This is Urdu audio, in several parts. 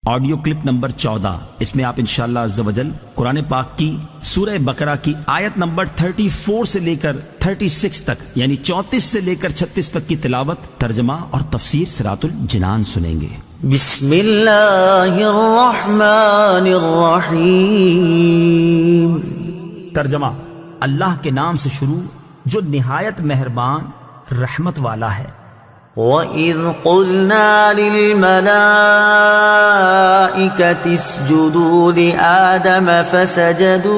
Audio clip number 14۔ اس میں آپ انشاءاللہ عز و جل قرآن پاک کی سورہ بقرہ کی آیت نمبر 34 سے لے کر 36 تک، یعنی 34 سے لے کر 36 تک کی تلاوت، ترجمہ اور تفسیر صراط الجنان سنیں گے۔ بسم اللہ الرحمن الرحیم۔ ترجمہ: اللہ کے نام سے شروع جو نہایت مہربان رحمت والا ہے۔ وَإِذْ قُلْنَا لِلْمَلَائِكَةِ اسْجُدُوا لِآدَمَ فَسَجَدُوا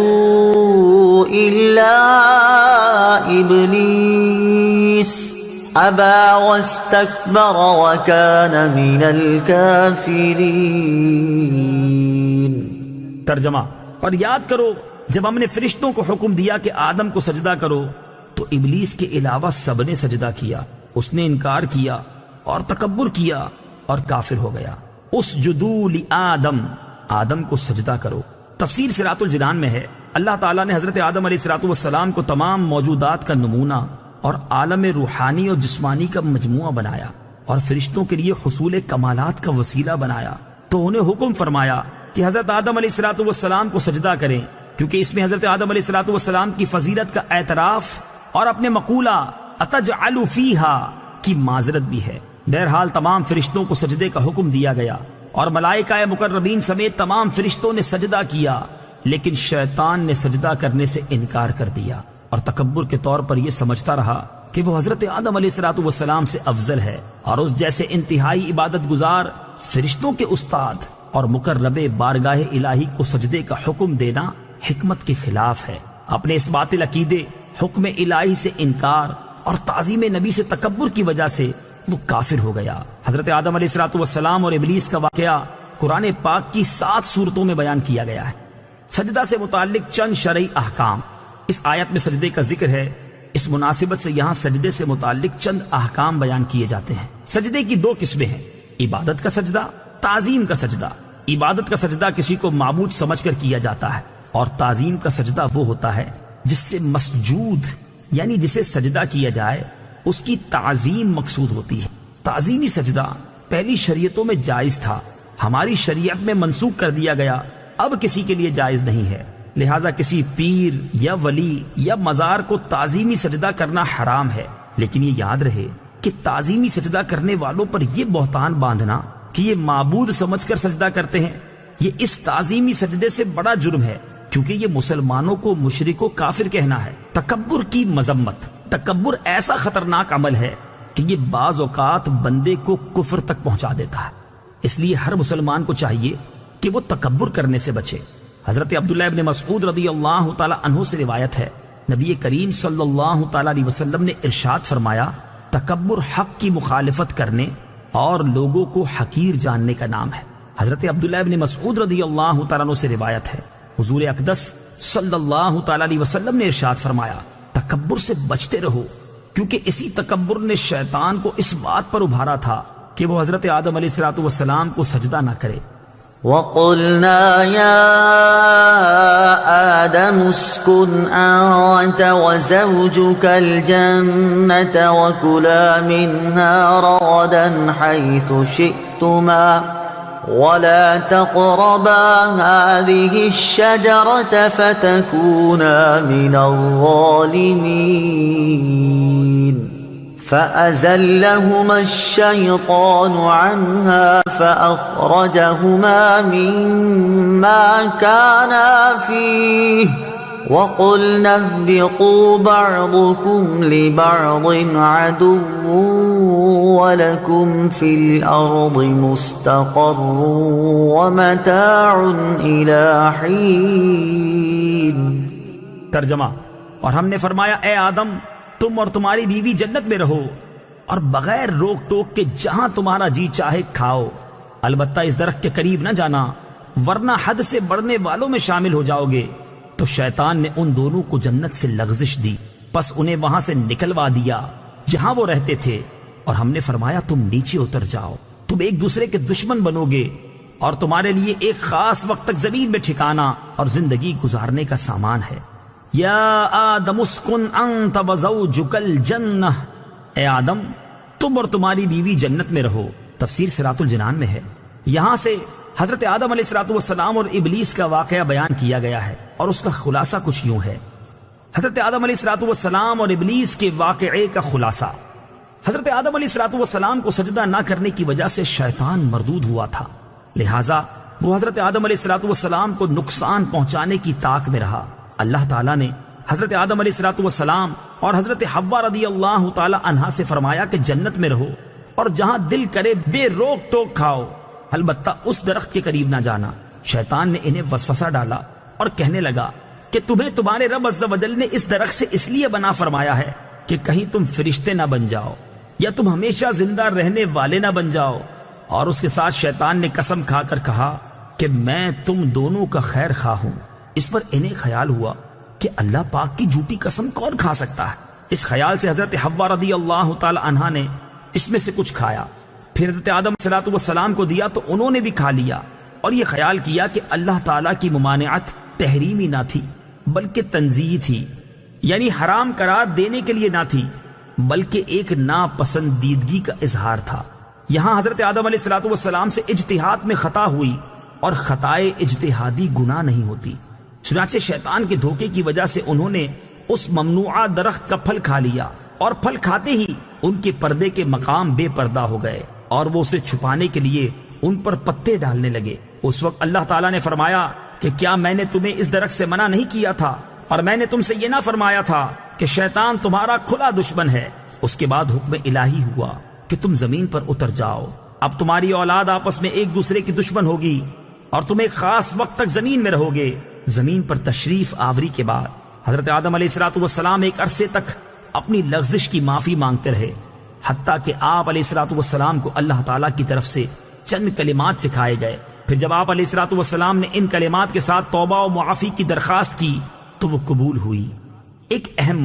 إِلَّا إِبْلِيسَ أَبَى وَاسْتَكْبَرَ وَكَانَ مِنَ الْكَافِرِينَ۔ ترجمہ: اور یاد کرو جب ہم نے فرشتوں کو حکم دیا کہ آدم کو سجدہ کرو تو ابلیس کے علاوہ سب نے سجدہ کیا، اس نے انکار کیا اور تکبر کیا اور کافر ہو گیا۔ اسجدوا لآدم، آدم کو سجدہ کرو۔ تفسیر صراط الجنان میں ہے اللہ تعالیٰ نے حضرت آدم علیہ السلام کو تمام موجودات کا نمونہ اور عالم روحانی اور جسمانی کا مجموعہ بنایا اور فرشتوں کے لیے حصول کمالات کا وسیلہ بنایا، تو انہیں حکم فرمایا کہ حضرت آدم علیہ السلام کو سجدہ کریں، کیونکہ اس میں حضرت آدم علیہ السلام کی فضیلت کا اعتراف اور اپنے مقولہ اتجعل فیہا کی معذرت بھی ہے۔ بہرحال تمام فرشتوں کو سجدے کا حکم دیا گیا اور ملائکہ مقربین سمیت تمام فرشتوں نے سجدہ کیا، لیکن شیطان نے سجدہ کرنے سے انکار کر دیا اور تکبر کے طور پر یہ سمجھتا رہا کہ وہ حضرت آدم علیہ السلام سے افضل ہے، اور اس جیسے انتہائی عبادت گزار فرشتوں کے استاد اور مقرب بارگاہ الہی کو سجدے کا حکم دینا حکمت کے خلاف ہے۔ اپنے اس باطل عقیدے، حکم الہی سے انکار اور تعظیم نبی سے تکبر کی وجہ سے وہ کافر ہو گیا۔ حضرت آدم علیہ السلام اور ابلیس کا واقعہ قرآن پاک کی 7 سورتوں میں بیان کیا گیا ہے۔ سجدہ سے متعلق چند شرعی احکام۔ اس آیت میں سجدے کا ذکر ہے، اس مناسبت سے یہاں سجدے سے متعلق چند احکام بیان کیے جاتے ہیں۔ سجدے کی 2 قسمیں ہیں، عبادت کا سجدہ، تعظیم کا سجدہ۔ عبادت کا سجدہ کسی کو معبود سمجھ کر کیا جاتا ہے، اور تعظیم کا سجدہ وہ ہوتا ہے جس سے مسجود یعنی جسے سجدہ کیا جائے اس کی تعظیم مقصود ہوتی ہے۔ تعظیمی سجدہ پہلی شریعتوں میں جائز تھا، ہماری شریعت میں منسوخ کر دیا گیا، اب کسی کے لیے جائز نہیں ہے، لہٰذا کسی پیر یا ولی یا مزار کو تعظیمی سجدہ کرنا حرام ہے۔ لیکن یہ یاد رہے کہ تعظیمی سجدہ کرنے والوں پر یہ بہتان باندھنا کہ یہ معبود سمجھ کر سجدہ کرتے ہیں، یہ اس تعظیمی سجدے سے بڑا جرم ہے، کیونکہ یہ مسلمانوں کو مشرک و کافر کہنا ہے۔ تکبر کی مذمت۔ تکبر ایسا خطرناک عمل ہے کہ یہ بعض اوقات بندے کو کفر تک پہنچا دیتا ہے، اس لیے ہر مسلمان کو چاہیے کہ وہ تکبر کرنے سے بچے۔ حضرت عبداللہ ابن مسعود رضی اللہ تعالی عنہ سے روایت ہے، نبی کریم صلی اللہ تعالی علیہ وسلم نے ارشاد فرمایا، تکبر حق کی مخالفت کرنے اور لوگوں کو حقیر جاننے کا نام ہے۔ حضرت عبداللہ ابن مسعود رضی اللہ تعالیٰ عنہ سے روایت ہے، حضور اقدس صلی اللہ تعالی علیہ وسلم نے ارشاد فرمایا، تکبر سے بچتے رہو، کیونکہ اسی تکبر نے شیطان کو اس بات پر ابھارا تھا کہ وہ حضرت آدم علیہ السلام کو سجدہ نہ کرے۔ وَقُلْنَا يَا آدَمُ اسْكُنْ أَنْتَ وَزَوْجُكَ الْجَنَّةَ وَكُلَا مِنْهَا رَغَدًا حَيْثُ شِئْتُمَا وَلَا تَقْرَبَا هَذِهِ الشَّجَرَةَ فَتَكُونَا مِنَ الظَّالِمِينَ فَأَزَلَّهُمَا الشَّيْطَانُ عَنْهَا فَأَخْرَجَهُمَا مِمَّا كَانَا فِيهِ وَقُلْنَا اهْبِطُوا بَعْضُكُمْ لِبَعْضٍ عَدُوٌّ وَلَكُمْ فِي الْأَرْضِ مُسْتَقَرٌّ وَمَتَاعٌ إِلَى حِينٍ۔ ترجمہ: اور ہم نے فرمایا، اے آدم، تم اور تمہاری بیوی جنت میں رہو اور بغیر روک ٹوک کے جہاں تمہارا جی چاہے کھاؤ، البتہ اس درخت کے قریب نہ جانا ورنہ حد سے بڑھنے والوں میں شامل ہو جاؤ گے۔ تو شیطان نے ان دونوں کو جنت سے لغزش دی، پس انہیں وہاں سے نکلوا دیا جہاں وہ رہتے تھے، اور ہم نے فرمایا تم نیچے اتر جاؤ، تم ایک دوسرے کے دشمن بنو گے، اور تمہارے لیے ایک خاص وقت تک زمین میں ٹھکانا اور زندگی گزارنے کا سامان ہے۔ یا آدم اسکن انت وزوجک الجنہ، اے آدم تم اور تمہاری بیوی جنت میں رہو۔ تفسیر صراط الجنان میں ہے، یہاں سے حضرت آدم علیہ السلام اور ابلیس کا واقعہ بیان کیا گیا ہے، اور اس کا خلاصہ کچھ یوں ہے۔ حضرت آدم علیہ السلام اور ابلیس کے واقعے کا خلاصہ: حضرت آدم علیہ السلام کو سجدہ نہ کرنے کی وجہ سے شیطان مردود ہوا تھا، لہٰذا وہ حضرت آدم علیہ السلام کو نقصان پہنچانے کی طاق میں رہا۔ اللہ تعالیٰ نے حضرت آدم علیہ السلام اور حضرت حوا رضی اللہ تعالی عنہا سے فرمایا کہ جنت میں رہو اور جہاں دل کرے بے روک ٹوک کھاؤ، البتہ اس درخت کے قریب نہ جانا۔ شیطان نے انہیں وسوسہ ڈالا اور کہنے لگا کہ تمہیں تمہارے رب عز و جل نے اس درخت سے اس لیے بنا فرمایا ہے کہ کہیں تم فرشتے نہ بن جاؤ یا تم ہمیشہ زندہ رہنے والے نہ بن جاؤ۔ اور اس کے ساتھ شیطان نے قسم کھا کر کہا کہ میں تم دونوں کا خیر خواہ ہوں۔ اس پر انہیں خیال ہوا کہ اللہ پاک کی جھوٹی قسم کون کھا سکتا ہے۔ اس خیال سے حضرت حوا رضی اللہ تعالی عنہا نے اس میں سے کچھ کھایا، پھر حضرت آدم علیہ السلام کو دیا تو انہوں نے بھی کھا لیا، اور یہ خیال کیا کہ اللہ تعالیٰ کی ممانعت تحریمی نہ تھی بلکہ تنزیہی تھی، یعنی حرام قرار دینے کے لیے نہ تھی بلکہ ایک ناپسندیدگی کا اظہار تھا۔ یہاں حضرت آدم علیہ السلام سے اجتہاد میں خطا ہوئی، اور خطائے اجتہادی گناہ نہیں ہوتی، چنانچہ شیطان کے دھوکے کی وجہ سے انہوں نے اس ممنوعہ درخت کا پھل کھا لیا، اور پھل کھاتے ہی ان کے پردے کے مقام بے پردہ ہو گئے، اور وہ اسے چھپانے کے لیے ان پر پتے ڈالنے لگے۔ اس وقت اللہ تعالیٰ نے فرمایا کہ کیا میں نے تمہیں اس درخت سے منع نہیں کیا تھا، اور میں نے تم سے یہ نہ فرمایا تھا کہ شیطان تمہارا کھلا دشمن ہے؟ اس کے بعد حکم الہی ہوا کہ تم زمین پر اتر جاؤ، اب تمہاری اولاد آپس میں ایک دوسرے کی دشمن ہوگی، اور تم ایک خاص وقت تک زمین میں رہو گے۔ زمین پر تشریف آوری کے بعد حضرت آدم علیہ السلام ایک عرصے تک اپنی لغزش کی معافی مانگتے رہے، حتیٰ کہ آپ علیہ السلام کو اللہ تعالیٰ کی طرف سے چند کلمات سکھائے گئے۔ پھر جب آپ علیہ السلام نے ان کلمات کے ساتھ توبہ و معافی کی درخواست کی تو وہ قبول ہوئی۔ ایک اہم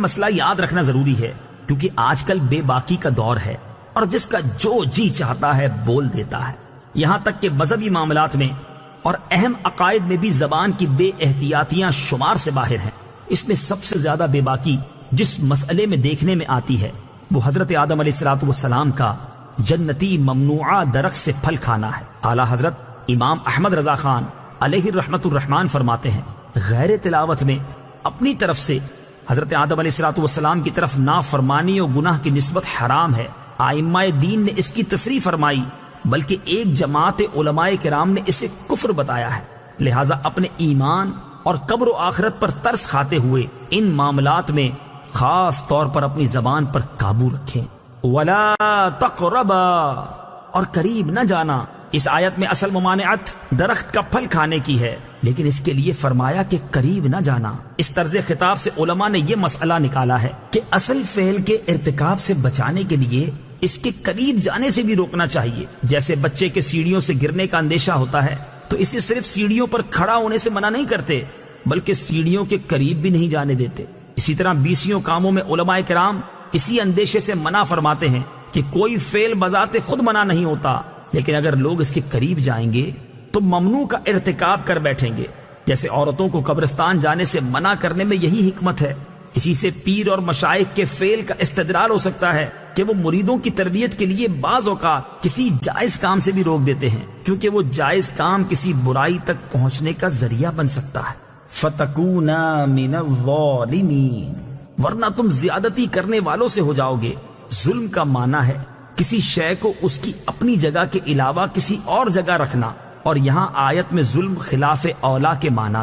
مسئلہ یاد رکھنا ضروری ہے، کیونکہ آج کل بے باکی کا دور ہے، اور جس کا جو جی چاہتا ہے بول دیتا ہے، یہاں تک کہ مذہبی معاملات میں اور اہم عقائد میں بھی زبان کی بے احتیاطیاں شمار سے باہر ہیں۔ اس میں سب سے زیادہ بے باکی جس مسئلے میں دیکھنے میں آتی ہے وہ حضرت آدم علیہ السلام کا جنتی ممنوعہ درخت سے پھل کھانا ہے۔ اعلیٰ حضرت امام احمد رضا خان علیہ رحمت الرحمان فرماتے ہیں، غیر تلاوت میں اپنی طرف سے حضرت آدم علیہ السلام کی طرف نافرمانی و گناہ کی نسبت حرام ہے۔ ائمہ دین نے اس کی تصریح فرمائی، بلکہ ایک جماعت علماء کرام نے اسے کفر بتایا ہے۔ لہٰذا اپنے ایمان اور قبر و آخرت پر ترس کھاتے ہوئے ان معاملات میں خاص طور پر اپنی زبان پر قابو رکھیں۔ وَلَا تَقْرَبَا، اور قریب نہ جانا۔ اس آیت میں اصل ممانعت درخت کا پھل کھانے کی ہے، لیکن اس کے لیے فرمایا کہ قریب نہ جانا۔ اس طرز خطاب سے علماء نے یہ مسئلہ نکالا ہے کہ اصل فعل کے ارتکاب سے بچانے کے لیے اس کے قریب جانے سے بھی روکنا چاہیے۔ جیسے بچے کے سیڑھیوں سے گرنے کا اندیشہ ہوتا ہے تو اسے صرف سیڑھیوں پر کھڑا ہونے سے منع نہیں کرتے بلکہ سیڑھیوں کے قریب بھی نہیں جانے دیتے۔ اسی طرح بیسیوں کاموں میں علماء کرام اسی اندیشے سے منع فرماتے ہیں کہ کوئی فعل بذات خود منع نہیں ہوتا، لیکن اگر لوگ اس کے قریب جائیں گے تو ممنوع کا ارتکاب کر بیٹھیں گے۔ جیسے عورتوں کو قبرستان جانے سے منع کرنے میں یہی حکمت ہے۔ اسی سے پیر اور مشائخ کے فعل کا استدلال ہو سکتا ہے کہ وہ مریدوں کی تربیت کے لیے بعض اوقات کسی جائز کام سے بھی روک دیتے ہیں، کیونکہ وہ جائز کام کسی برائی تک پہنچنے کا ذریعہ بن سکتا ہے۔ فَتَكُونَا مِنَ الظَّالِمِينَ، ورنہ تم زیادتی کرنے والوں سے ہو جاؤ گے۔ ظلم کا معنی ہے کسی شے کو اس کی اپنی جگہ کے علاوہ کسی اور جگہ رکھنا، اور یہاں آیت میں ظلم خلاف اولا کے معنی